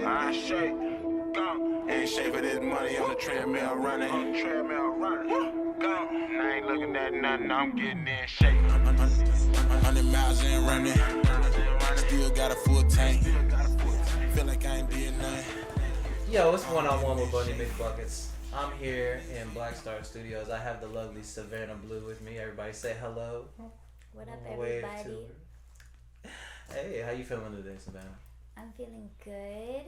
I shake, go. Ain't shape for this money on the treadmill running. On the treadmill running. Go. I ain't looking at nothing, I'm getting in shape. 100 miles in running. Still got a full tank. Feel like I ain't did nothing. Yo, it's one-on-one with BundyMcBuckets. I'm here in Blackstar Studios. I have the lovely Savannah Bleu with me. Everybody say hello. What up, everybody? Hey, how you feeling today, Savannah? I'm feeling good.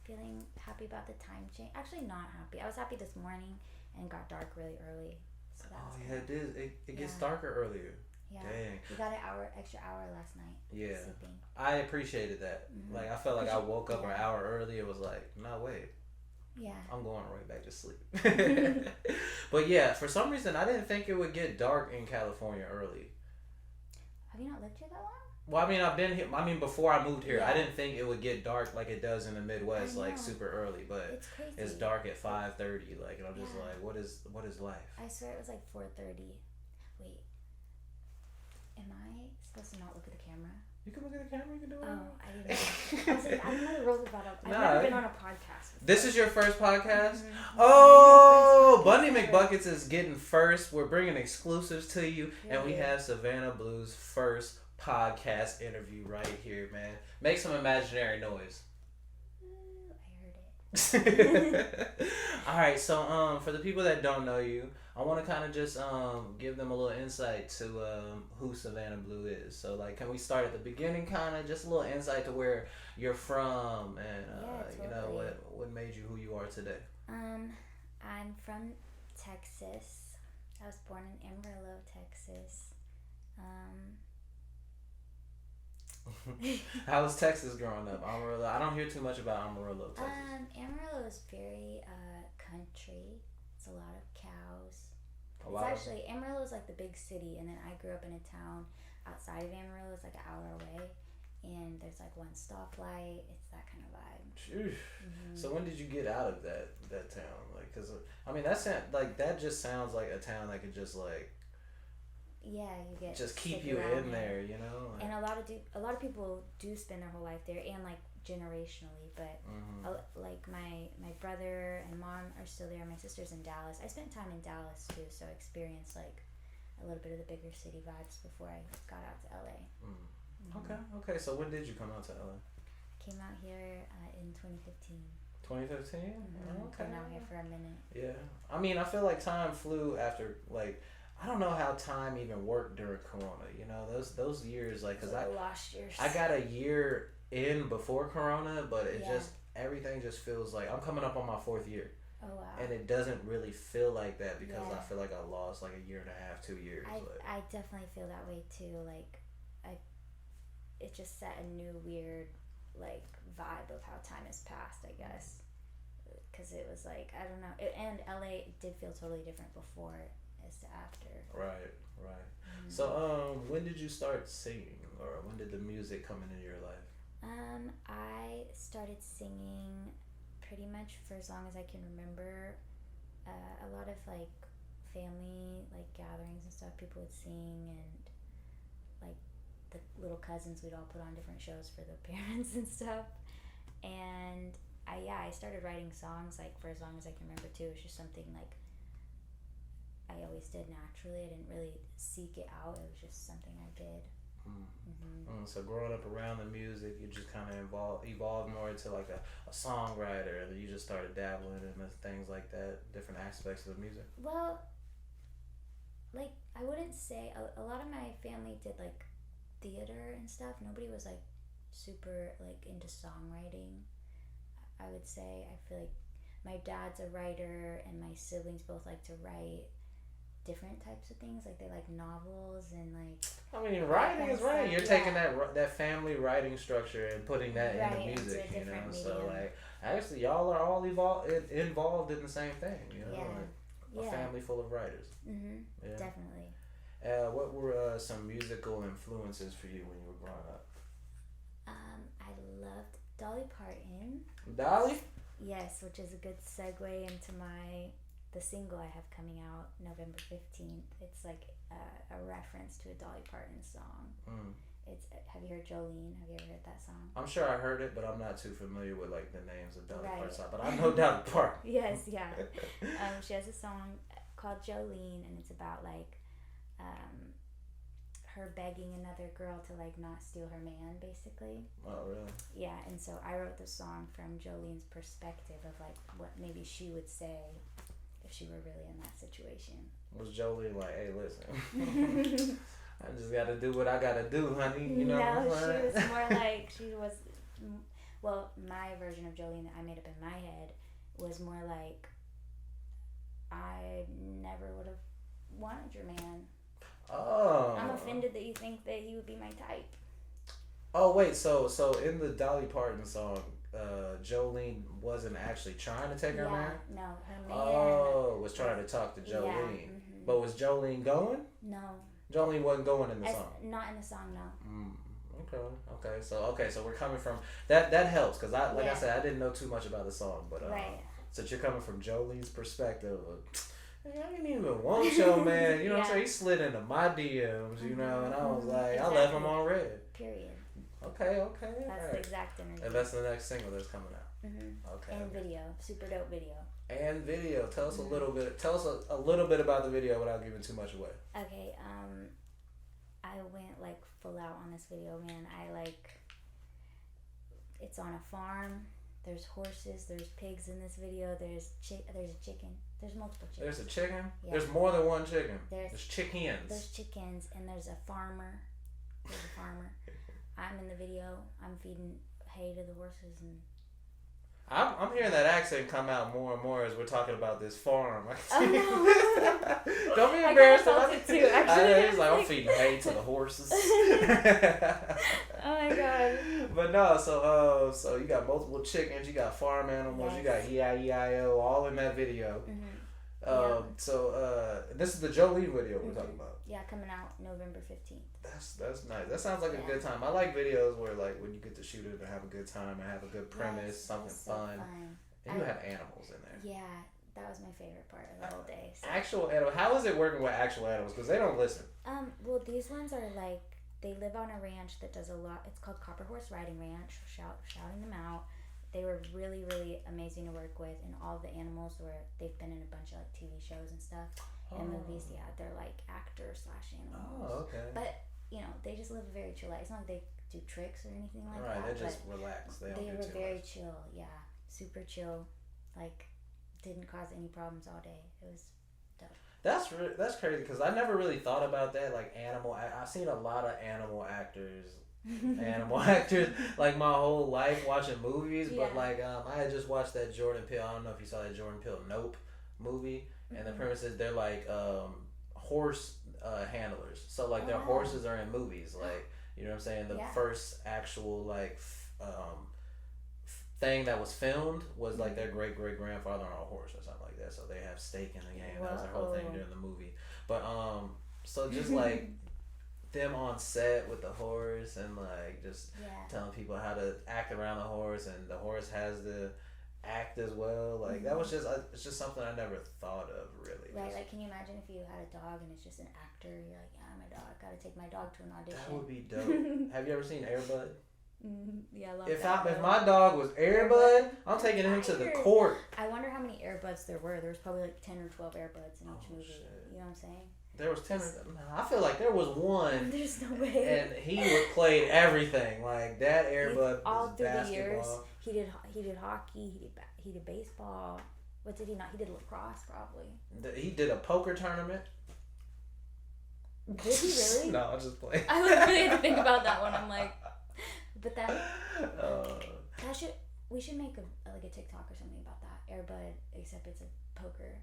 Feeling happy about the time change. Actually, not happy. I was happy this morning and it got dark really early. So that was yeah, it did. It gets darker earlier. Yeah. Dang. We got an extra hour last night. Yeah. Sleeping. I appreciated that. Mm-hmm. Like, I felt like I woke up an hour early. It was like, no, wait. Yeah. I'm going right back to sleep. But yeah, for some reason, I didn't think it would get dark in California early. Have you not lived here that long? Well, I mean, I've been here. I mean, before I moved here, I didn't think it would get dark like it does in the Midwest, like super early. But it's crazy. It's dark at 5:30. Like, and I'm just like, what is life? I swear it was like 4:30. Wait, am I supposed to not look at the camera? You can look at the camera. You can do it. Oh, I didn't know. I don't know the rules about it. I've never been on a podcast before. This is your first podcast? Mm-hmm. Oh, BundyMcBuckets is getting first. We're bringing exclusives to you, and we have Savannah Bleu's first podcast interview right here, man. Make some imaginary noise. I heard it. All right, so for the people that don't know you, I want to kind of just give them a little insight to who Savannah Bleu is. So, like, can we start at the beginning, kind of just a little insight to where you're from and totally. you know what made you who you are today? I'm from Texas. I was born in Amarillo, Texas. How was Texas growing up? Amarillo. I don't hear too much about Amarillo, Texas. Amarillo is very country. It's a lot of cows. Amarillo is like the big city, and then I grew up in a town outside of Amarillo. It's like an hour away, and there's like one stoplight. It's that kind of vibe. Mm-hmm. So when did you get out of that town? Like, cause I mean that just sounds like a town that could just like. Yeah, you get just keep you in there, you know. Like, and a lot of people do spend their whole life there, and like generationally. But like my brother and mom are still there. My sister's in Dallas. I spent time in Dallas too, so I experienced like a little bit of the bigger city vibes before I got out to LA. Okay. So when did you come out to LA? Came out here in 2015. 2015. Okay. Been out here for a minute. Yeah, I mean, I feel like time flew after like. I don't know how time even worked during Corona. You know, those years, like, cause I got a year in before Corona, but it just everything just feels like I'm coming up on my 4th year. Oh wow! And it doesn't really feel like that because I feel like I lost like a year and a half, 2 years. I definitely feel that way too. Like, it just set a new weird like vibe of how time has passed. I guess, because it was like I don't know, and LA did feel totally different before. To after. Right. So when did you start singing, or when did the music come into your life? I started singing pretty much for as long as I can remember. A lot of like family like gatherings and stuff, people would sing, and like the little cousins, we'd all put on different shows for the parents and stuff. And I started writing songs like for as long as I can remember too. It was just something like I always did naturally. I didn't really seek it out. It was just something I did. So growing up around the music, you just kind of evolved more into like a songwriter, and then you just started dabbling in things like that, different aspects of the music. Well, like I wouldn't say a lot of my family did like theater and stuff. Nobody was like super like into songwriting. I would say I feel like my dad's a writer, and my siblings both like to write different types of things, like they like novels and like. I mean, writing is writing. You're taking that family writing structure and putting that into music, you know. Medium. So like, actually, y'all are all involved in the same thing, you know. Like a family full of writers. Yeah. Definitely. What were some musical influences for you when you were growing up? I loved Dolly Parton. Dolly? Yes, which is a good segue into the single I have coming out November 15th. It's like a reference to a Dolly Parton song. Have you heard Jolene? Have you ever heard that song? I'm sure I heard it, but I'm not too familiar with like the names of Dolly Parton. But I know Dolly Parton. Yes, yeah. She has a song called Jolene, and it's about like her begging another girl to like not steal her man, basically. Oh, really? Yeah, and so I wrote the song from Jolene's perspective of like what maybe she would say if she were really in that situation. Was Jolene like, hey, listen, I just got to do what I got to do, honey? You know no, she was more like, well, my version of Jolene that I made up in my head was more like, I never would have wanted your man. Oh. I'm offended that you think that he would be my type. Oh, wait, so in the Dolly Parton song, Jolene wasn't actually trying to take her man? No, her man. Oh, was trying to talk to Jolene. Yeah, mm-hmm. But was Jolene going? No. Jolene wasn't going in the song? Not in the song, no. Okay, so we're coming from, that helps, because like I said, I didn't know too much about the song, but right. So you're coming from Jolene's perspective of, I didn't even want your man, you know what I'm saying? He slid into my DMs, you know, and I was like, exactly. I left him on red. Period. Okay. That's the exact energy. And that's the next single that's coming out. Mm-hmm. Okay. And video, super dope video. And video. Tell us a little bit. Tell us a little bit about the video without giving too much away. Okay. I went like full out on this video, man. It's on a farm. There's horses. There's pigs in this video. There's a chicken. There's multiple chickens. There's a chicken? Yeah. There's more than one chicken. There's chickens. There's chickens, and there's a farmer. I'm in the video. I'm feeding hay to the horses, and I'm hearing that accent come out more and more as we're talking about this farm. Oh no! Don't be embarrassed about it too. Actually, he's like, I'm feeding hay to the horses. Oh my god! But no, so you got multiple chickens, you got farm animals, yes. You got E-I-E-I-O, all in that video. Mm-hmm. So this is the Jolene video we're talking about. Yeah, coming out November 15th. That's nice. That sounds like a good time. I like videos where like when you get to shoot it and have a good time and have a good premise, something fun. And you have animals in there. Yeah, that was my favorite part of the whole day. So. Actual animals. How is it working with actual animals? Because they don't listen. Well, these ones are like, they live on a ranch that does a lot. It's called Copper Horse Riding Ranch. Shouting them out. They were really, really amazing to work with, and all the animals they've been in a bunch of like TV shows and stuff and movies. Yeah, they're like actors/animals. Oh, okay. But you know, they just live a very chill life. It's not like they do tricks or anything like that. Right, they're just relaxed. They were very chill. Yeah, super chill. Like, didn't cause any problems all day. It was dope. That's crazy because I never really thought about that. Like I've seen a lot of animal actors like my whole life watching movies. But like I had just watched that Jordan Peele. I don't know if you saw that Jordan Peele Nope movie. And the premise is they're like horse handlers. So like their horses are in movies. Like, you know what I'm saying? The first actual like thing that was filmed was like their great grandfather on a horse or something like that. So they have stake in the game. That was their whole thing during the movie. But so just like them on set with the horse and like just telling people how to act around the horse, and the horse has to act as well. Like that was it's just something I never thought of really. Right, like can you imagine if you had a dog and it's just an actor? You're like, yeah, I'm a dog. Gotta take my dog to an audition. That would be dope. Have you ever seen Air Bud? Yeah, I love if that. If my dog was Air Bud, I'm taking him to the court. I wonder how many Air Buds there were. There was probably like 10 or 12 Air Buds in each movie. Shit. You know what I'm saying? There was 10. I feel like there was one. There's no way. And he played everything. Like that Air Bud all through basketball. The years. He did hockey. He did baseball. What did he not? He did lacrosse probably. He did a poker tournament. Did he really? No, I'm just playing. I literally had to think about that one. I'm like, but we should make a TikTok or something about that Air Bud, except it's a poker.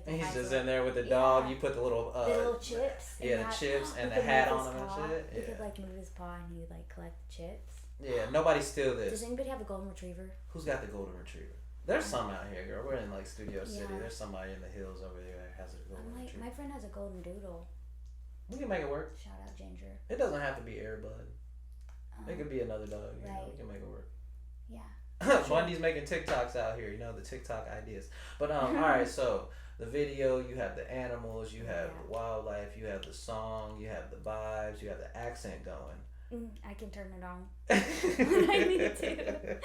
He's just in there with the dog. You put the little chips. Yeah, the chips and the hat on him and shit. He could like move his paw and he would like collect the chips. Yeah, nobody steal this. Does anybody have a golden retriever? Who's got the golden retriever? There's some out here, girl. We're in like Studio City. There's somebody in the hills over there that has a golden retriever. My friend has a golden doodle. We can make it work. Shout out Ginger. It doesn't have to be Air Bud. It could be another dog. You know, we can make it work. Yeah. Bundy's making TikToks out here. You know, the TikTok ideas. But all right, so the video, you have the animals, you have the wildlife, you have the song, you have the vibes, you have the accent going. I can turn it on when I need to.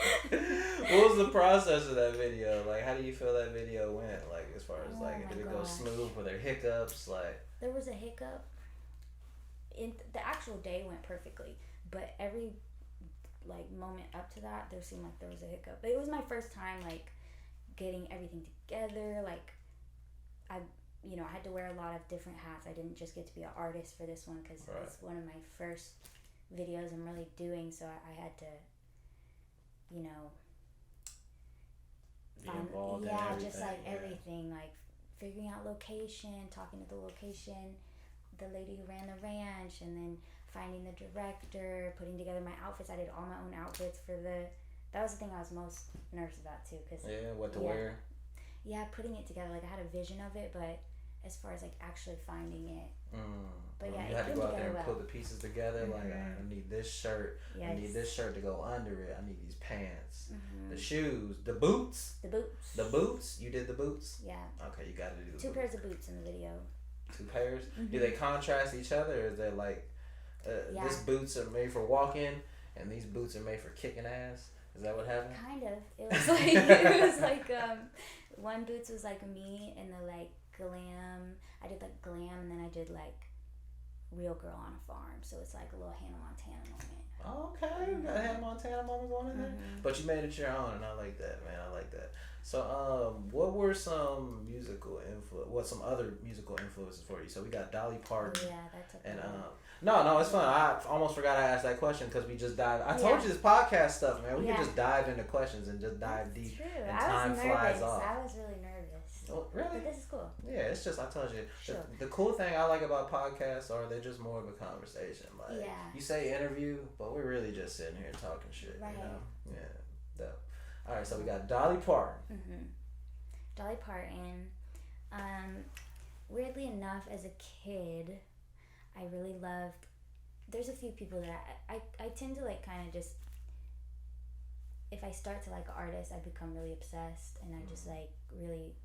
What was the process of that video? Like, how do you feel that video went? Like, as far as did it go smooth? Were there hiccups? Like, there was a hiccup. The actual day went perfectly, but every moment up to that, there seemed like there was a hiccup. But it was my first time getting everything together. I had to wear a lot of different hats. I didn't just get to be an artist for this one because it's one of my first videos I'm really doing, so I had to be involved in everything. just everything, figuring out location, talking to the location, the lady who ran the ranch, and then finding the director, putting together my outfits. I did all my own outfits that was the thing I was most nervous about too, cause what to wear. Yeah, putting it together. I had a vision of it, but as far as actually finding it, but yeah, you had to go out there and put the pieces together. Mm-hmm. I need this shirt. Yes. I need this shirt to go under it. I need these pants, the shoes, the boots. The boots. You did the boots. Yeah. Okay, you got to do the two pairs of boots in the video. 2 pairs. Mm-hmm. Do they contrast each other, or is there this boots are made for walking and these boots are made for kicking ass? Is that what happened? Kind of. It was one boots was me in the glam. I did glam, and then I did real girl on a farm. So it's a little Hannah Montana moment. Okay, you got a Hannah Montana moment going in there. Mm-hmm. But you made it your own, and I like that, man. I like that. So, what were some some other musical influences for you? So we got Dolly Parton. Yeah, that's okay. And no, it's fun. I almost forgot I asked that question because we just dived. I told you this podcast stuff, man. We can just dive into questions and just dive deep. True. And I was nervous. flies off. I was really nervous. Oh, really? But this is cool. Yeah, it's just I told you. Sure. The cool thing I like about podcasts are they're just more of a conversation. You say interview, but we're really just sitting here talking shit. Right. You know? Yeah. Dope. All right, so we got Dolly Parton. Mm-hmm. Dolly Parton. Weirdly enough, as a kid, I really loved. There's a few people that I tend to kind of just. If I start to like an artist, I become really obsessed, and I just really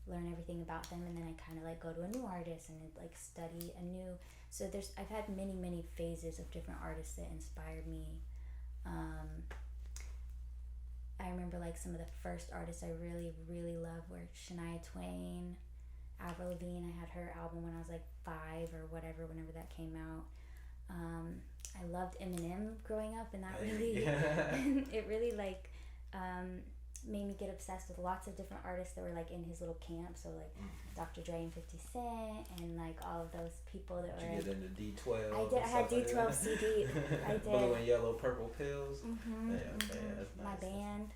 learn everything about them, and then I kind of go to a new artist and study a new. So I've had many phases of different artists that inspired me. I remember some of the first artists I really loved were Shania Twain, Avril Lavigne. I had her album when I was 5 or whatever, whenever that came out. I loved Eminem growing up, and that really it really made me get obsessed with lots of different artists that were in his little camp. So Dr. Dre and 50 Cent and all of those people that were. Did you get into D12? I did. I had D12 CD. I did. Blue and yellow, purple pills. Mm-hmm, Yeah, that's nice. My band.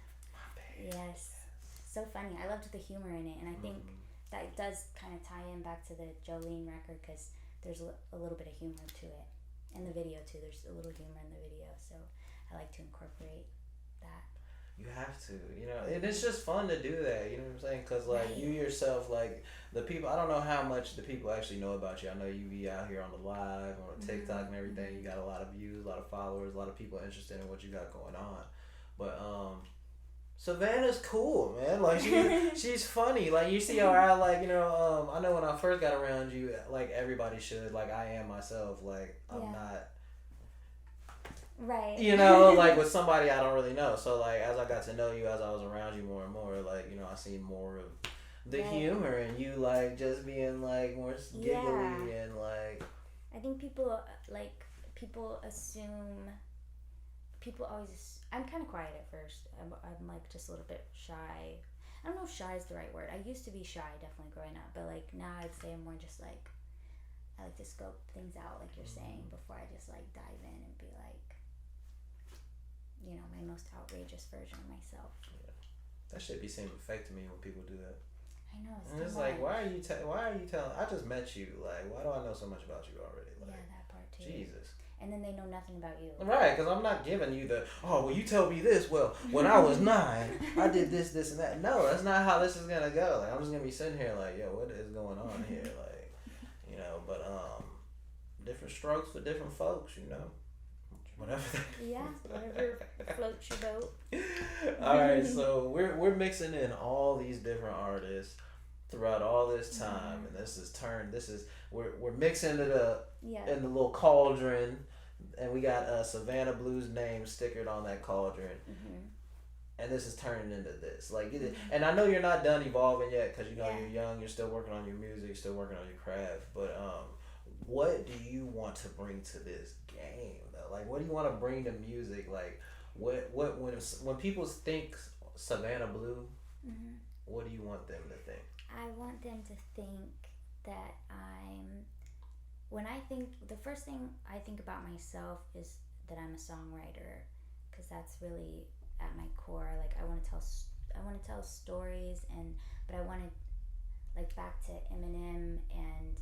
Yes. So funny. I loved the humor in it, and I think that does kind of tie in back to the Jolene record because there's a little bit of humor to it. In the video too, there's a little humor in the video, so I like to incorporate that. You have to, and it's just fun to do that, you know what I'm saying? Because, you yourself, the people, I don't know how much the people actually know about you. I know you be out here on the live, on the TikTok and everything. You got a lot of views, a lot of followers, a lot of people interested in what you got going on. But, Savannah's cool, man. She's funny. You see her out, I know when I first got around you, everybody should, I am myself. I'm not... Right. With somebody I don't really know. So, as I got to know you, as I was around you more and more, I seen more of the humor and you, just being, more giggly and, I think people assume... People always... I'm kind of quiet at first. I'm just a little bit shy. I don't know if shy is the right word. I used to be shy, definitely, growing up. But, now I'd say I'm more just, I like to scope things out, like you're saying, before I just, dive in and be, my most outrageous version of myself. Yeah. That should be seeming fake to me when people do that. I know. It's why are you telling? I just met you. Why do I know so much about you already? Yeah, that part too. Jesus. And then they know nothing about you. Right, because I'm not giving you you told me this. Well, when I was 9, I did this, and that. No, that's not how this is going to go. I'm just going to be sitting here yo, what is going on here? But different strokes for different folks, Whatever. Yeah, whatever floats your boat. All right, so we're mixing in all these different artists throughout all this time, and we're mixing it up in the little cauldron, and we got Savannah Blue's name stickered on that cauldron. Mm-hmm. And this is turning into this. Like, and I know you're not done evolving yet because, you know, you're young, you're still working on your music, still working on your craft. But what do you want to bring to this game, though? Like, what do you want to bring to music? Like, when people think Savannah Bleu, mm-hmm. what do you want them to think? I want them to think that the first thing I think about myself is that I'm a songwriter, because that's really at my core. Like, I want to tell stories, but I want to, like, back to Eminem and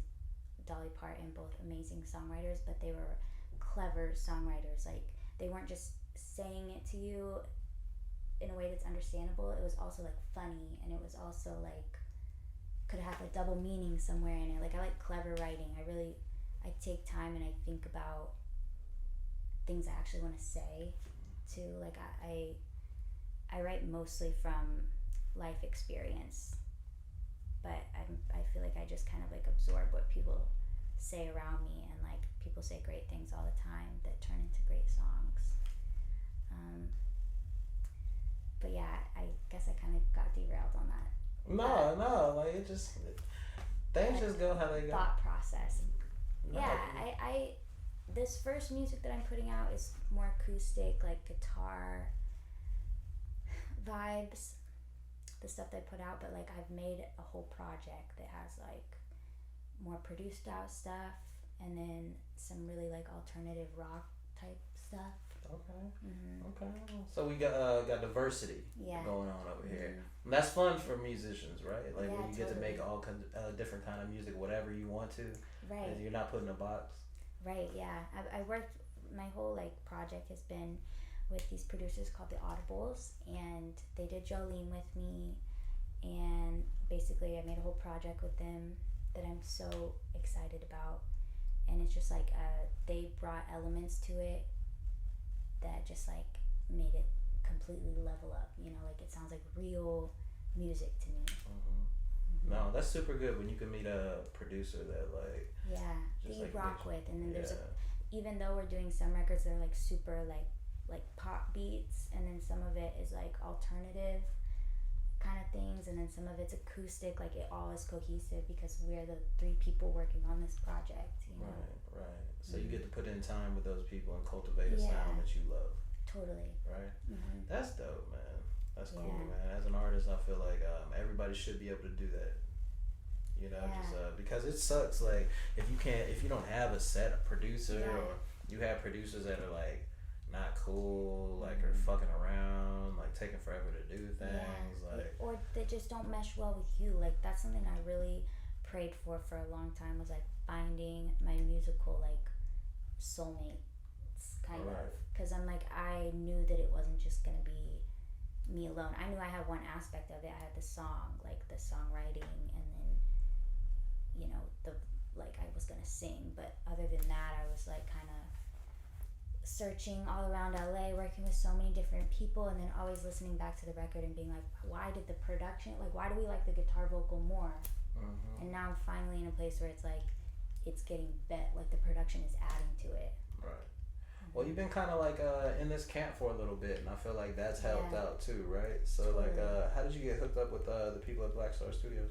Dolly Parton, both amazing songwriters, but they were clever songwriters. Like, they weren't just saying it to you in a way that's understandable. It was also, like, funny, and it was also, like, could have a double meaning somewhere in it. Like, I like clever writing. I take time and I think about things I actually want to say too. Like, I write mostly from life experience, but I feel like I just kind of, like, absorb what people say around me, and, like, people say great things all the time that turn into great songs. But yeah, I guess I kind of got derailed on that. No, like, things just go how they go. Thought process. No. Yeah, I this first music that I'm putting out is more acoustic, like guitar vibes, the stuff that I put out, but, like, I've made a whole project that has, like, more produced out stuff, and then some really, like, alternative rock type stuff. Okay. Mm-hmm. Okay. So we got diversity going on over here. And that's fun for musicians, right? Like, when you get to make all different kind of music, whatever you want to. Right. You're not put in a box. Right. Yeah. I worked. My whole, like, project has been with these producers called the Aaaaaall, and they did Jolene with me, and basically I made a whole project with them that I'm so excited about. And it's just like they brought elements to it that just, like, made it completely level up, you know, like, it sounds like real music to me. Mm-hmm. Mm-hmm. No, that's super good when you can meet a producer that, like, that you rock with. And then there's even though we're doing some records that are, like, super like pop beats, and then some of it is, like, alternative kind of things, and then some of it's acoustic, like, it all is cohesive because we're the three people working on this project, you know. Right. So you get to put in time with those people and cultivate a sound that you love. Totally. Right? Mm-hmm. That's dope, man. That's cool, man. As an artist, I feel like everybody should be able to do that. You know, just because it sucks, like, if you don't have a set producer, or you have producers that are, like, not cool, like, are fucking around, like, taking forever to do things, like, or they just don't mesh well with you. Like, that's something I really prayed for a long time, was, like, finding my musical, like, soulmates, kind of, because I'm like, I knew that it wasn't just gonna be me alone. I knew I had one aspect of it. I had the song, like, the songwriting, and then, you know, I was gonna sing, but other than that, I was, like, kind of searching all around LA, working with so many different people, and then always listening back to the record and being like, why did the production, like, why do we like the guitar vocal more? Mm-hmm. And now I'm finally in a place where it's like, it's getting better, like, the production is adding to it. Right. Well, you've been kind of, like, in this camp for a little bit, and I feel like that's helped out too, right? So, totally. Like, how did you get hooked up with the people at Blackstar Studios?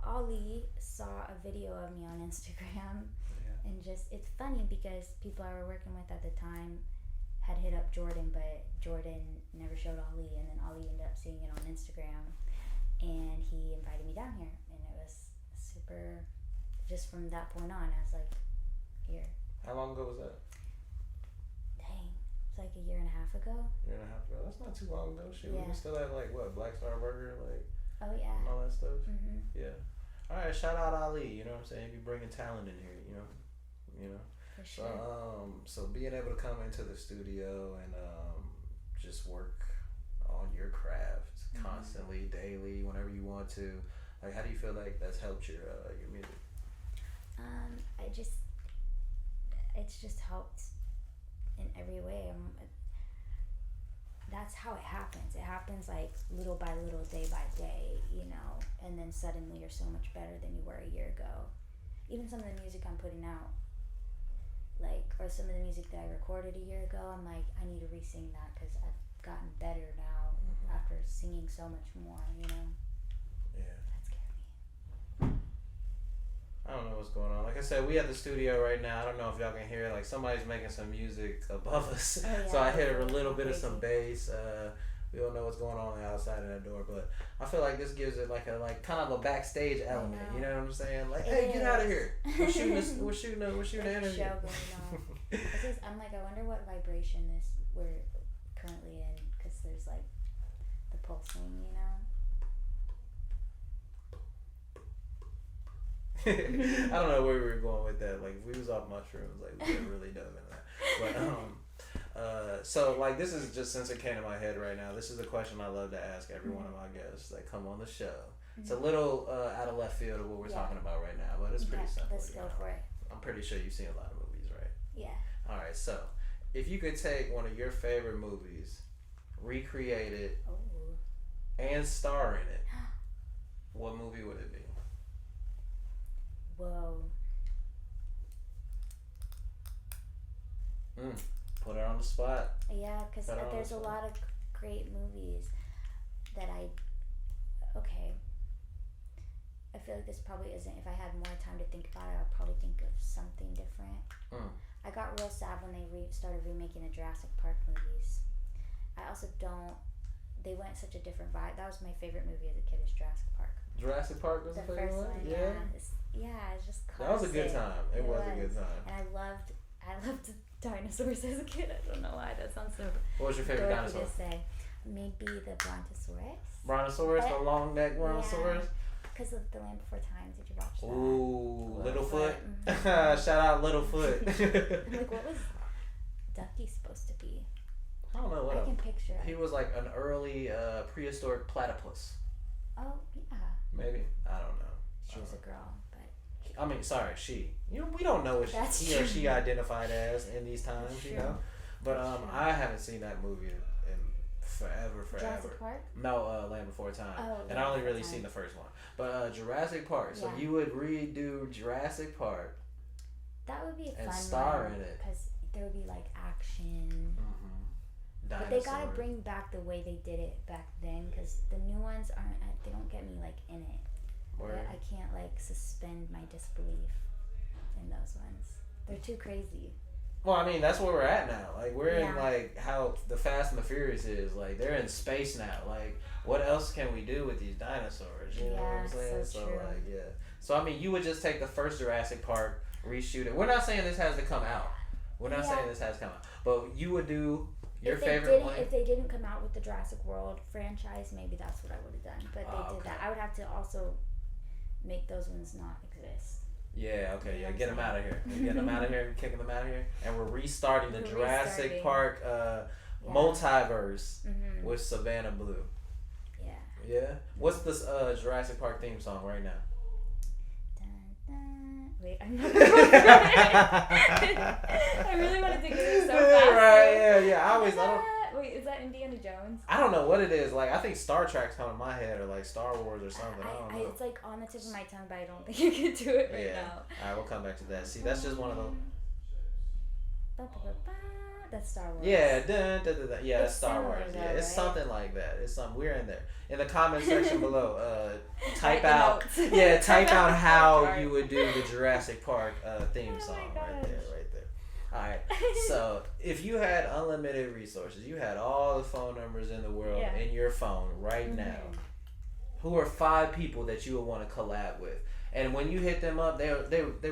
Ali saw a video of me on Instagram, and just, it's funny because people I were working with at the time had hit up Jordan, but Jordan never showed Ali, and then Ali ended up seeing it on Instagram, and he invited me down here, and it was super, just from that point on, I was like, here. How long ago was that? Dang, it's like a year and a half ago. That's not too long ago. Shit, we still at, like, what, Blackstar Burger, like, and all that stuff. Mm-hmm. Yeah. All right, shout out Ali. You know what I'm saying? Be bringing talent in here. You know. For sure. So being able to come into the studio and just work on your craft constantly, daily, whenever you want to. Like, how do you feel like that's helped your music? It's just helped in every way. That's how it happens. It happens, like, little by little, day by day, you know, and then suddenly you're so much better than you were a year ago. Even some of the music I'm putting out, like, or some of the music that I recorded a year ago, I'm like, I need to re-sing that because I've gotten better now after singing so much more, you know? Yeah. That scared me. I don't know what's going on. Like I said, we at the studio right now. I don't know if y'all can hear it. Like somebody's making some music above us. Oh, yeah, so I hear a little bit crazy. of some bass. We don't know what's going on outside of that door, but I feel like this gives it like kind of a backstage element. You know what I'm saying? Like, hey, get out of here. We're shooting this. We're shooting an interview. Show going on. I'm like, I wonder what vibration we're currently in, because there's like the pulsing, you know. I don't know where we were going with that. Like, if we was off mushrooms, like we could have really done that. But so like this is just, since it came to my head right now, this is a question I love to ask every one of my guests that come on the show. It's a little out of left field of what we're talking about right now, but it's pretty simple. Let's go for it. I'm pretty sure you've seen a lot of movies, right? Yeah. All right, so if you could take one of your favorite movies, recreate it, and star in it, what movie would it be? Whoa. Put her on the spot. Yeah, because there's a lot of great movies that I feel like this probably isn't, if I had more time to think about it, I'd probably think of something different. I got real sad when they started remaking the Jurassic Park movies. I also they went such a different vibe. That was my favorite movie as a kid, is Jurassic Park. Jurassic Park was the favorite first one? Yeah, it's just classic. That was a good time. It was a good time. And I loved dinosaurs as a kid. I don't know why. That sounds so What was your favorite dinosaur? To say. Maybe the Brontosaurus. Brontosaurus, the long neck Brontosaurus? Because of The Land Before Time. Did you watch that? Ooh, Littlefoot. Shout out Littlefoot. I'm like, what was Ducky supposed to be? I don't know what I can picture it. He was like an early prehistoric platypus. Oh, yeah. Maybe. I don't know. She was a girl, but... I mean, sorry, she. You know, we don't know what he or she identified as in these times, you know? But I haven't seen that movie in forever. Jurassic Park? No, Land Before Time. Oh, and I only really seen the first one. But Jurassic Park. So you would redo Jurassic Park. That would be a fun and star in it. Because there would be like action. But they gotta bring back the way they did it back then, because the new ones they don't get me like in it. I can't like suspend my disbelief in those ones. They're too crazy. Well, I mean, that's where we're at now. Like, we're in like how the Fast and the Furious is. Like, they're in space now. Like, what else can we do with these dinosaurs? You know what I'm saying? So true. like, yeah. So I mean, you would just take the first Jurassic Park, reshoot it. We're not saying this has to come out. We're not saying this has to come out. But you would do your favorite one. If they didn't come out with the Jurassic World franchise, maybe that's what I would have done. But they did that. I would have to also make those ones not exist. Yeah, okay, yeah, get them out of here. We're getting them out of here, kicking them out of here. And we're restarting the Jurassic Park multiverse with Savannah Bleu. Yeah. Yeah? What's this Jurassic Park theme song right now? Dun, dun. Wait, I'm not gonna I really wanted to get it so fast. Right, yeah. Wait, is that Indiana Jones? I don't know what it is. Like, I think Star Trek's coming in my head, or like Star Wars or something. I don't know. It's like on the tip of my tongue, but I don't think you can do it right now. Alright, we'll come back to that. See, that's just one of them. That's Star Wars. Yeah, yeah, that's Star Wars. Yeah, it's something like that. It's something. We're in there. In the comment section below, type out how you would do the Jurassic Park theme song right there. Alright, so if you had unlimited resources, you had all the phone numbers in the world in your phone right now, who are 5 people that you would want to collab with? And when you hit them up, they were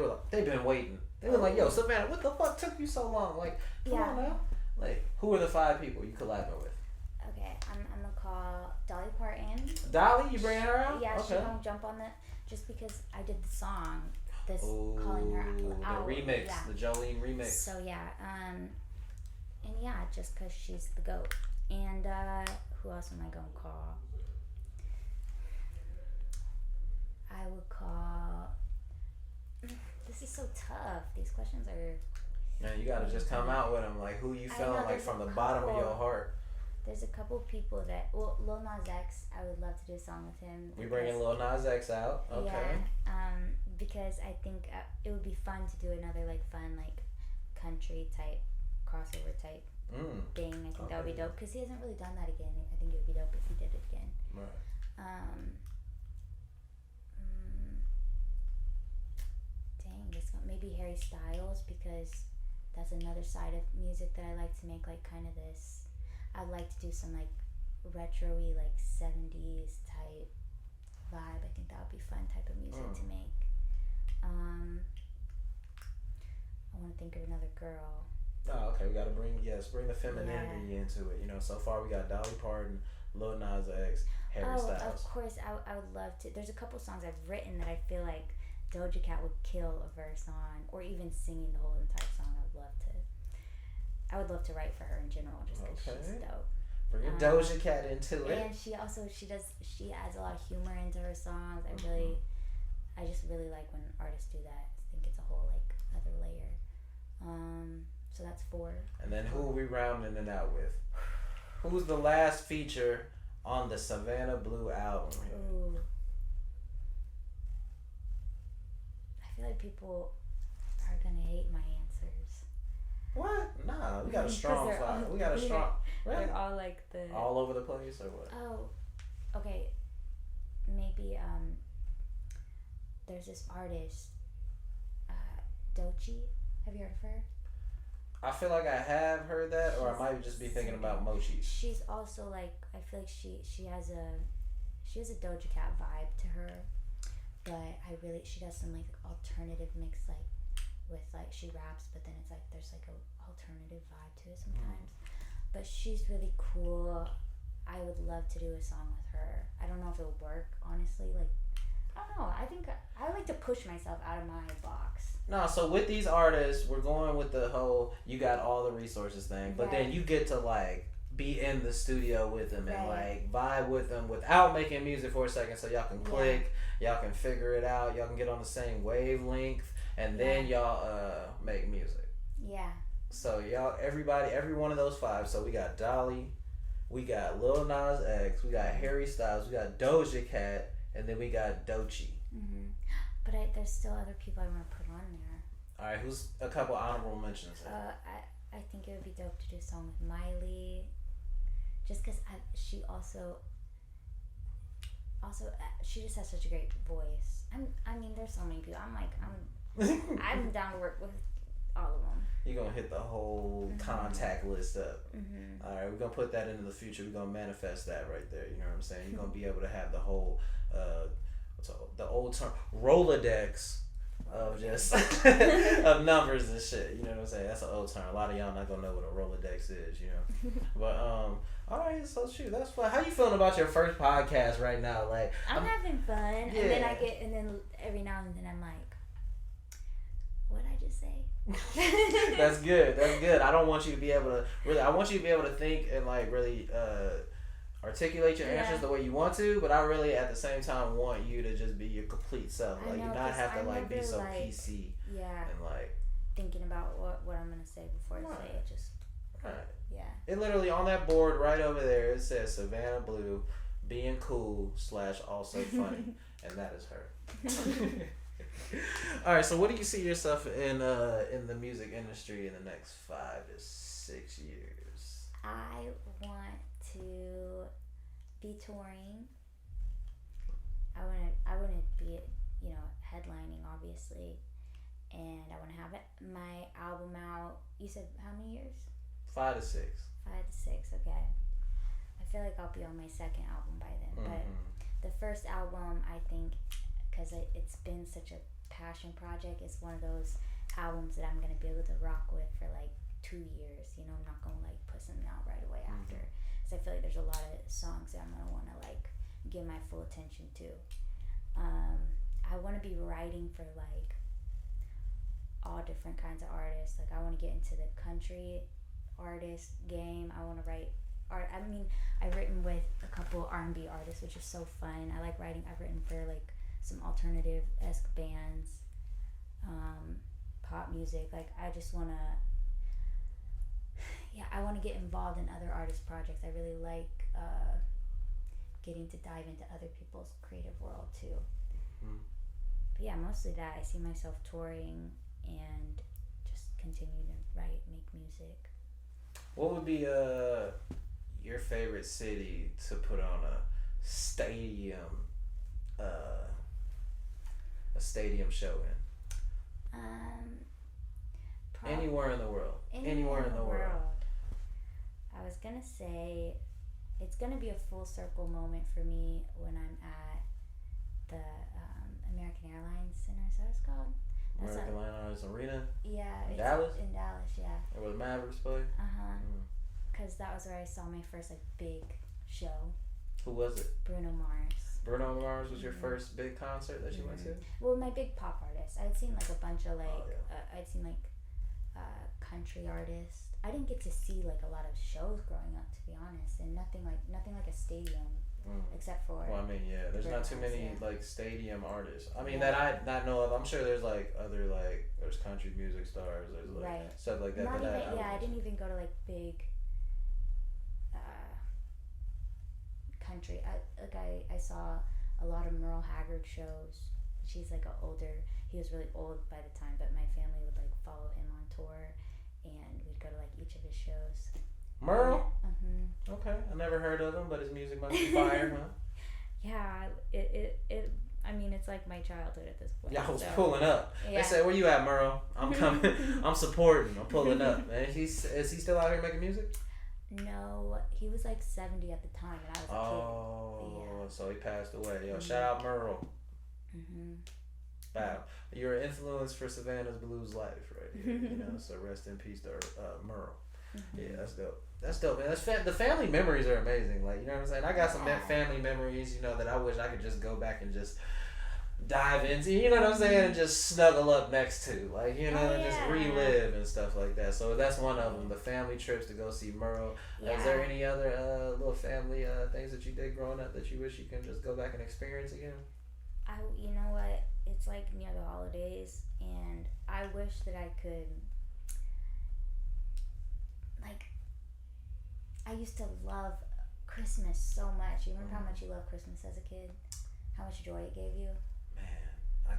like, they've been waiting. They were like, yo, Savannah, what the fuck took you so long? Like, come on now. Like, who are the 5 people you collabing with? Okay, I'm gonna call Dolly Parton. Dolly, you bringing her out? Yeah, she won't jump on just because I did the song. Calling her out. The remix, the Jolene remix. So and just because she's the GOAT. And who else am I gonna call? I would call. This is so tough. These questions are. Man, you gotta just come out with them. Like, who you feeling like from the bottom of your heart. There's a couple people that. Well, Lil Nas X, I would love to do a song with him. We bringing Lil Nas X out. Okay. Yeah. Because I think it would be fun to do another like fun like country type crossover type thing. I think that would be dope because he hasn't really done that again. I think it would be dope if he did it again. Right. Dang, this one, maybe Harry Styles, because that's another side of music that I like to make, like kind of this. I'd like to do some like retro-y, like 70s type vibe. I think that would be fun type of music to make. I want to think of another girl. Oh, okay. We gotta bring the femininity into it. You know, so far we got Dolly Parton, Lil Nas X, Harry Styles. Of course, I would love to. There's a couple songs I've written that I feel like Doja Cat would kill a verse on, or even singing the whole entire song. I would love to write for her in general, just because she's dope. Bring Doja Cat into it. And she adds a lot of humor into her songs. I just really like when artists do that. I think it's a whole like other layer. So that's 4. And then who are we rounding it out with? Who's the last feature on the Savannah Bleu album? Ooh. I feel like people are gonna hate my answers. What? Nah, we got a strong five. We got a strong. Really? They're all like the. All over the place, or what? Oh, okay. Maybe there's this artist, Doechii. Have you heard of her? I feel like I have heard that, or I might just be thinking about Mochi. She's also like, I feel like she has a Doja Cat vibe to her, but she does some like alternative mix, like with like she raps, but then it's like there's like a alternative vibe to it sometimes. But she's really cool. I would love to do a song with her. I don't know if it'll work, honestly. Like, I don't know. I think I like to push myself out of my box. No, so with these artists, we're going with the whole you got all the resources thing, but then you get to like be in the studio with them and like vibe with them without making music for a second, so y'all can click, y'all can figure it out, y'all can get on the same wavelength, and then y'all make music. Yeah. So y'all, every one of those 5. So we got Dolly, we got Lil Nas X, we got Harry Styles, we got Doja Cat, and then we got Doechii. But there's still other people I want to put on there. All right, who's a couple honorable mentions? I think it would be dope to do a song with Miley, just because she also she just has such a great voice. I mean, there's so many people. I'm down to work with all of them. You're gonna hit the whole contact list up. All right, we're gonna put that into the future. We're gonna manifest that right there. You know what I'm saying? You're gonna be able to have the whole the old term Rolodex of just of numbers and shit. You know what I'm saying? That's an old term. A lot of y'all not gonna know what a Rolodex is. You know, but all right. So shoot, that's fun. How you feeling about your first podcast right now? Like I'm having fun, and then every now and then I'm like, what did I just say? That's good. That's good. I don't want you to be able to really. I want you to be able to think and like really articulate your answers the way you want to. But I really, at the same time, want you to just be your complete self. Like you not have to like be so PC. Yeah. And like thinking about what I'm gonna say before I say it. Just. Right. Yeah. It literally on that board right over there. It says Savannah Bleu, being cool / also funny, and that is her. All right, so what do you see yourself in the music industry in the next 5 to 6 years? I want to be touring. I want to be, headlining, obviously, and I want to have my album out. You said how many years? 5 to 6. 5 to 6. Okay. I feel like I'll be on my second album by then, but the first album, I think, because it's been such a passion project, it's one of those albums that I'm gonna be able to rock with for like 2 years. I'm not gonna like put something out right away after, because I feel like there's a lot of songs that I'm gonna want to like give my full attention to. I want to be writing for like all different kinds of artists. Like I want to get into the country artist game. I want to write art. I mean, I've written with a couple R&B artists, which is so fun. I like writing. I've written for like some alternative-esque bands, pop music. Like I just want to, I want to get involved in other artists' projects. I really like getting to dive into other people's creative world too. But yeah, mostly that. I see myself touring and just continue to make music. What would be your favorite city to put on a stadium show in? Anywhere in the world. Anywhere in the world. I was gonna say it's gonna be a full circle moment for me when I'm at the American Airlines Center. Is that what it's called? American Airlines Arena? Yeah. In Dallas? In Dallas, yeah. Where the Mavericks play? Because that was where I saw my first big show. Who was it? Bruno Mars. Bruno Mars was your first big concert that you went to? Well, my big pop artist. I'd seen a bunch of I'd seen country artists. I didn't get to see a lot of shows growing up, to be honest, and nothing like a stadium, except for. Well, I mean, yeah, there's not too many stadium artists. I mean, that I not know of. I'm sure there's other there's country music stars, there's stuff like that. Not but even I didn't even go to big country. I saw a lot of Merle Haggard shows. She's he was really old by the time, but my family would follow him on tour, and we'd go to each of his shows. Merle? Okay, I never heard of him, but his music must be fire, huh? Yeah, it I mean, it's my childhood at this point. Yeah, I was pulling up. Yeah. They said, "Where you at, Merle? I'm coming. I'm supporting. I'm pulling up." Man, is he still out here making music? No, he was 70 at the time, and I was a kid. Oh, so he passed away. Yo, shout out Merle. Wow, you're an influence for Savannah Blue's life, right here. So rest in peace to Merle. Yeah, that's dope. That's dope, man. The family memories are amazing. You know what I'm saying? I got some family memories, that I wish I could just go back and just dive into, you know what I'm saying, and just snuggle up next to, and just relive and stuff like that. So that's one of them, the family trips to go see Merle. Is there any other little family things that you did growing up that you wish you can just go back and experience again? You know what? It's near the holidays, and I wish that I could. I used to love Christmas so much. You remember how much you loved Christmas as a kid? How much joy it gave you? Man,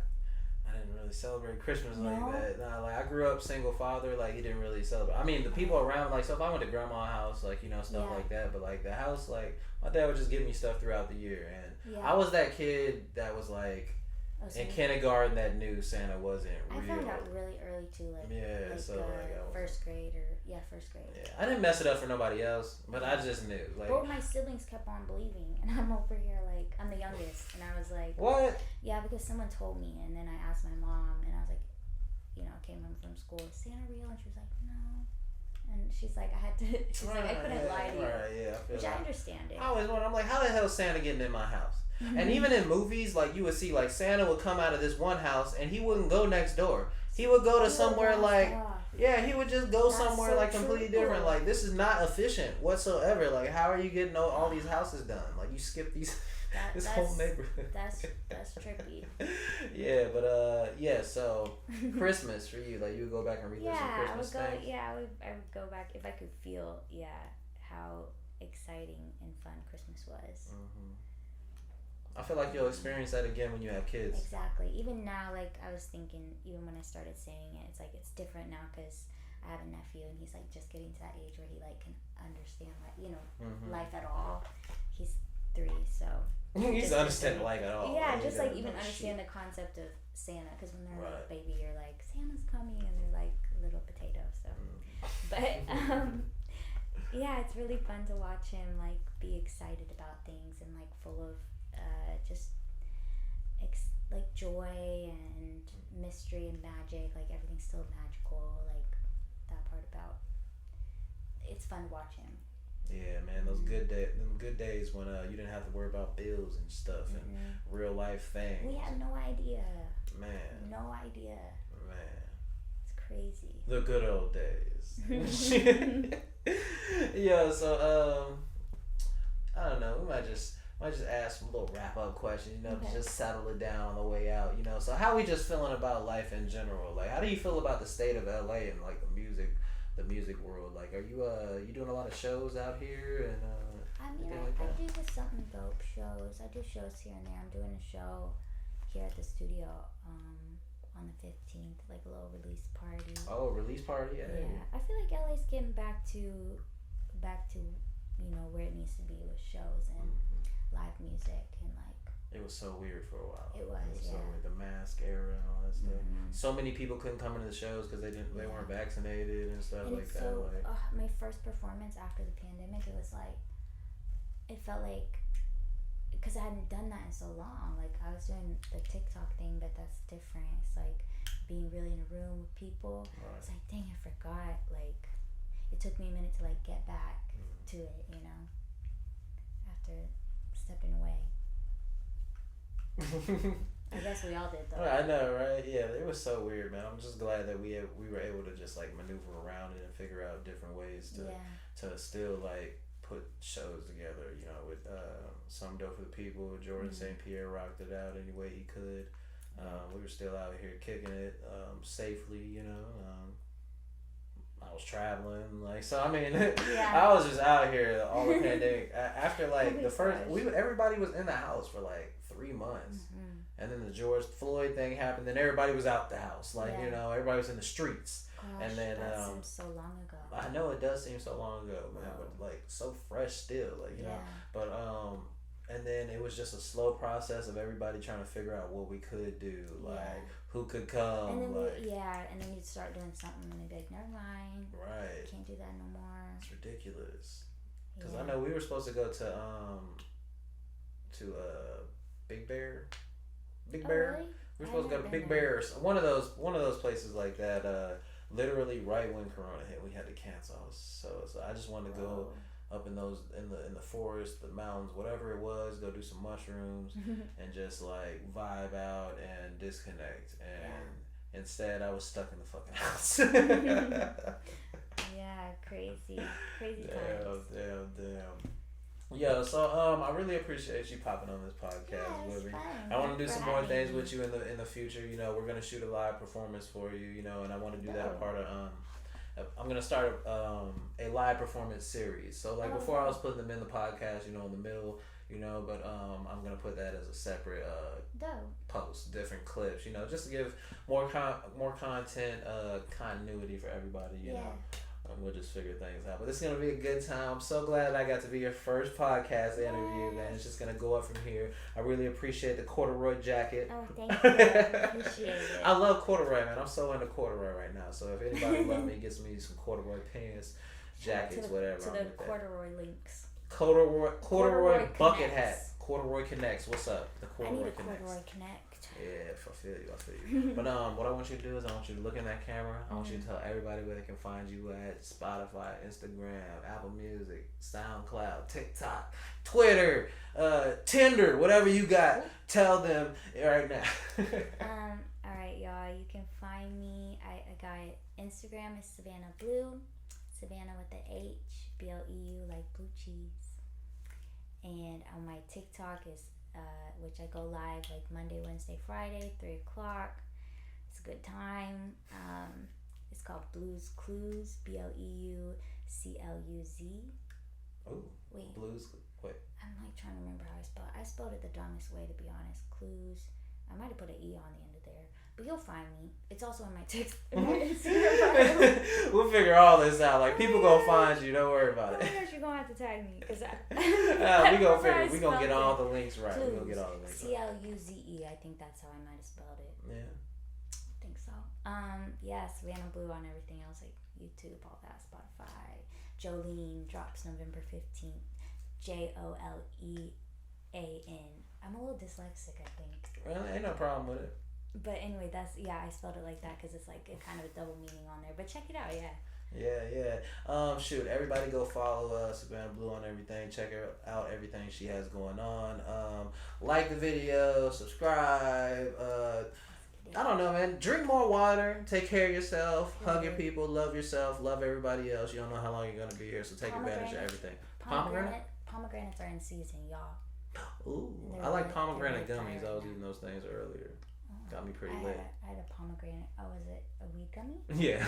I didn't really celebrate Christmas like that. Nah, I grew up single father. He didn't really celebrate. I mean, the people around, so if I went to grandma's house, stuff like that. But the house, my dad would just give me stuff throughout the year, and I was that kid that was in kindergarten that knew Santa wasn't real. I found out really early too, first grade. Yeah, I didn't mess it up for nobody else, but I just knew. Both my siblings kept on believing, and I'm over here I'm the youngest, and I was what? Yeah, because someone told me, and then I asked my mom, and I was came home from school, is Santa real? And she was no. And she's I had to. She's I couldn't lie to you. Right, yeah, I understand it. I always wonder. I'm how the hell is Santa getting in my house? And even in movies, you would see Santa would come out of this one house and he wouldn't go next door. He would go to somewhere he would just go somewhere completely different. This is not efficient whatsoever. How are you getting all these houses done? You skip this whole neighborhood. That's trippy. Yeah, but so Christmas for you, you would go back and relive some Christmas things. Yeah, I would go back if I could feel how exciting and fun Christmas was. I feel you'll experience that again when you have kids. Exactly. Even now, I was thinking, even when I started saying it, it's it's different now because I have a nephew and he's just getting to that age where he can understand life at all. He's 3, so he's understanding life at all. Yeah, just even understand the concept of Santa, because when they're a baby, you're Santa's coming, and they're little potatoes. So, but yeah, it's really fun to watch him be excited about things and full of just joy and mystery and magic. Everything's still magical. That part about it's fun to watch him. Yeah, man, those good days when you didn't have to worry about bills and stuff and real life things. We had no idea. Man. No idea. Man. It's crazy. The good old days. Yeah, so I don't know. We might just ask some little wrap up questions, to just settle it down on the way out, So how we just feeling about life in general? How do you feel about the state of LA and the music world? Are you doing a lot of shows out here and I do something dope shows. I do shows here and there. I'm doing a show here at the studio on the 15th, like a little release party. Oh, release party, yeah. Yeah, I feel like LA's getting back to where it needs to be with shows and live music and like. It was so weird for a while. It was so weird. The mask era and all that stuff. So many people couldn't come into the shows because they weren't vaccinated and stuff and like so, that. Like my first performance after the pandemic, it felt like, because I hadn't done that in so long. Like I was doing the TikTok thing, but that's different. It's like being really in a room with people. Right. It's like, dang, I forgot. Like it took me a minute to like get back to it, after stepping away. I guess we all did though. I know, right? Yeah, it was so weird, man. I'm just glad that we were able to just like maneuver around it and figure out different ways to still like put shows together. With Some Dough for the People. Jordan St. Pierre rocked it out any way he could. We were still out here kicking it safely. I was traveling, I was just out here all the pandemic. After like the first, everybody was in the house for like 3 months, and then the George Floyd thing happened. Then everybody was out the house, everybody was in the streets. Gosh, and then that seems so long ago. I know it does seem so long ago, man, but like so fresh still, But and then it was just a slow process of everybody trying to figure out what we could do, who could come, and then and then you'd start doing something and they'd be like, never mind, right, can't do that no more. It's ridiculous. Because I know we were supposed to go to Big Bear. Really? We were supposed to go to Big Bear, one of those places like that. Literally right when Corona hit, we had to cancel. So I just wanted to go up in the forest, the mountains, whatever it was, go do some mushrooms and just like vibe out and disconnect. And instead, I was stuck in the fucking house. Yeah, crazy times. Damn. Yeah, so I really appreciate you popping on this podcast with me. I want to do some more things with you in the future. We're gonna shoot a live performance for you. And I want to do that part of I'm gonna start a live performance series. So like before, I was putting them in the podcast, in the middle, but I'm gonna put that as a separate post, different clips, just to give more content, continuity for everybody, And we'll just figure things out. But it's going to be a good time. I'm so glad I got to be your first podcast interview, man. It's just going to go up from here. I really appreciate the corduroy jacket. Oh, thank you. Appreciate it. I love corduroy, man. I'm so into corduroy right now. So if anybody loves me, gets me some corduroy pants, jackets, whatever. To the corduroy links. Corduroy bucket hat. Corduroy Connects. What's up? The Corduroy Connects. I need a Corduroy Connect. Yeah, I feel you. But what I want you to do is I want you to look in that camera. I want you to tell everybody where they can find you at: Spotify, Instagram, Apple Music, SoundCloud, TikTok, Twitter, Tinder, whatever you got. Tell them right now. All right, y'all. You can find me. I got Instagram is Savannah Bleu, Savannah with the H, BLEU, like blue cheese. And on my TikTok is which I go live like Monday, Wednesday, Friday, 3:00. It's a good time. It's called Blues Clues, BLEUCLUZ. Oh, wait. Blues. Wait. I'm like trying to remember how I spelled. I spelled it the dumbest way, to be honest. Clues. I might have put an E on the end of there, but you'll find me. It's also in my text. We'll figure all this out. Like people gonna find you. Don't worry about it. I guess you're gonna have to tag me because we gonna figure. We gonna get all the links right. We gonna get all the links. CLUZE. I think that's how I might have spelled it. Yeah. I think so. Savannah Bleu on everything else like YouTube, all that, Spotify. Jolene drops November 15th. JOLEAN. I'm a little dyslexic, I think. Well, ain't no problem with it. But anyway, I spelled it like that because it's like a kind of a double meaning on there. But check it out, Yeah. Shoot, everybody go follow Savannah Bleu on everything. Check out everything she has going on. Like the video, subscribe. I don't know, man. Drink more water. Take care of yourself. Hug your people. Love yourself. Love everybody else. You don't know how long you're gonna be here, so take advantage of everything. Pomegranates are in season, y'all. Ooh, I like pomegranate gummies. I was eating those things earlier. Got me pretty lit. I had a pomegranate. Oh, was it a weed gummy? Yeah.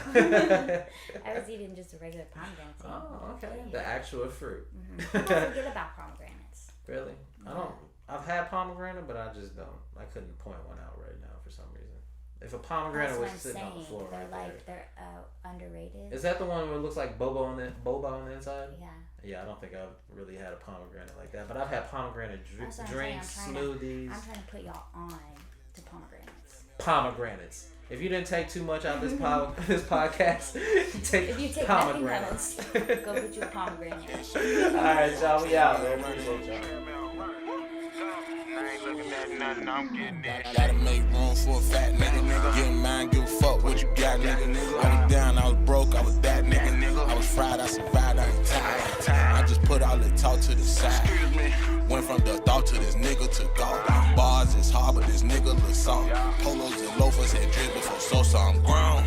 I was eating just a regular pomegranate. Oh, okay. The actual fruit. Don't forget about pomegranates. Really? Yeah. I've had pomegranate, but I just don't. I couldn't point one out right now for some reason. If a pomegranate was That's sitting what I'm on the saying. floor They're right like they're underrated. Is that the one where it looks like boba on the inside? Yeah. Yeah, I don't think I've really had a pomegranate like that, but I've had pomegranate drinks, I'm smoothies. I'm trying to put y'all on to pomegranates. Pomegranates. If you didn't take too much out of this this podcast, take if you take pomegranates. Nothing else, go get you a pomegranate. Alright, y'all, we out, man. Appreciate y'all. I'm getting that. Gotta make room for a fat nigga. Get mine, give a fuck what you got, nigga. I was down, I was broke, I was that nigga. I was fried, I survived, I ain't tired. I just put all the talk to the side. Went from the thought to this nigga to go. Bars is hard, but this nigga look soft. Polos and loafers had drip before so I'm grown.